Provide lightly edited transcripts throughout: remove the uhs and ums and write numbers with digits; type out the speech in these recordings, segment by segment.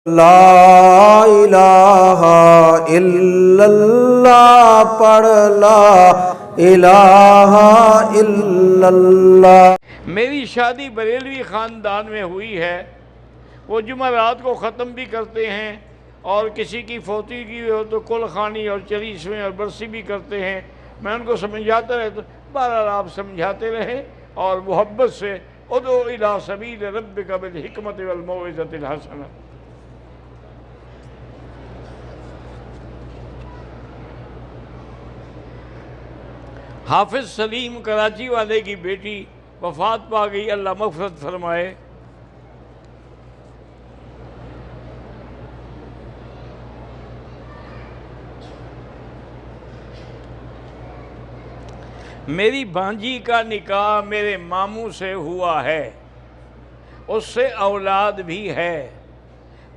لا الہ الا اللہ پڑھ لا الہ الا اللہ۔ میری شادی بریلوی خاندان میں ہوئی ہے، وہ جمعرات کو ختم بھی کرتے ہیں اور کسی کی فوتی کی ہو تو کل خانی اور چلیسویں اور برسی بھی کرتے ہیں۔ میں ان کو سمجھاتا رہتا، بہرحال آپ سمجھاتے رہیں اور محبت سے ادعو الی سبیل ربک بالحکمت والموعظۃ الحسنہ۔ حافظ سلیم کراچی والے کی بیٹی وفات پا گئی، اللہ مغفرت فرمائے۔ میری بھانجی کا نکاح میرے ماموں سے ہوا ہے، اس سے اولاد بھی ہے۔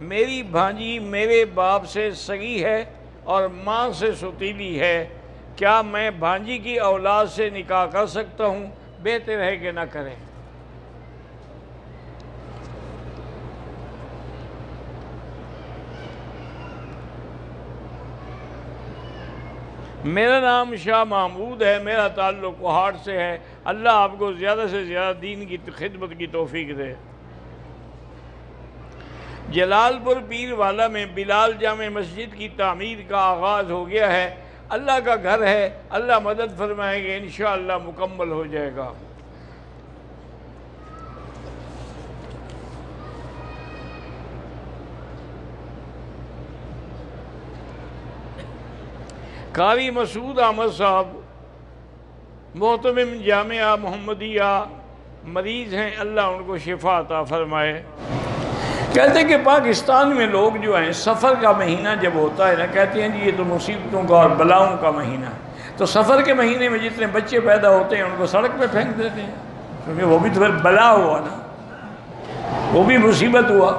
میری بھانجی میرے باپ سے سگی ہے اور ماں سے ستیلی ہے، کیا میں بھانجی کی اولاد سے نکاح کر سکتا ہوں؟ بہتر ہے کہ نہ کریں۔ میرا نام شاہ محمود ہے، میرا تعلق کوہاٹ سے ہے۔ اللہ آپ کو زیادہ سے زیادہ دین کی خدمت کی توفیق دے۔ جلال پور پیر والا میں بلال جامع مسجد کی تعمیر کا آغاز ہو گیا ہے۔ اللہ کا گھر ہے، اللہ مدد فرمائیں گے، انشاءاللہ مکمل ہو جائے گا۔ قاری مسعود احمد صاحب محتمم جامعہ محمدیہ مریض ہیں، اللہ ان کو شفا عطا فرمائے۔ کہتے ہیں کہ پاکستان میں لوگ جو ہیں سفر کا مہینہ جب ہوتا ہے نا، کہتے ہیں جی یہ تو مصیبتوں کا اور بلاؤں کا مہینہ ہے، تو سفر کے مہینے میں جتنے بچے پیدا ہوتے ہیں ان کو سڑک پہ پھینک دیتے ہیں، کیونکہ وہ بھی تو پھر بلا ہوا نا، وہ بھی مصیبت ہوا۔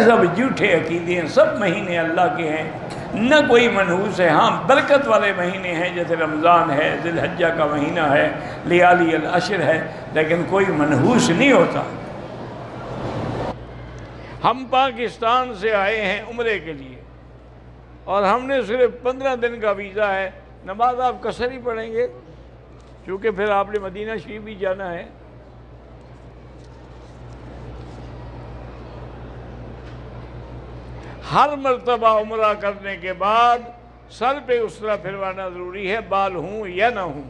سب جھوٹے عقیدے ہیں، سب مہینے اللہ کے ہیں، نہ کوئی منحوس ہے۔ ہاں برکت والے مہینے ہیں، جیسے رمضان ہے، ذی الحجہ کا مہینہ ہے، لیالی العشر ہے، لیکن کوئی منحوس نہیں ہوتا۔ ہم پاکستان سے آئے ہیں عمرے کے لیے اور ہم نے صرف 15 دن کا ویزا ہے۔ نماز آپ قصر ہی پڑھیں گے کیونکہ پھر آپ نے مدینہ شریف بھی جانا ہے۔ ہر مرتبہ عمرہ کرنے کے بعد سر پہ اسرا پھروانا ضروری ہے، بال ہوں یا نہ ہوں۔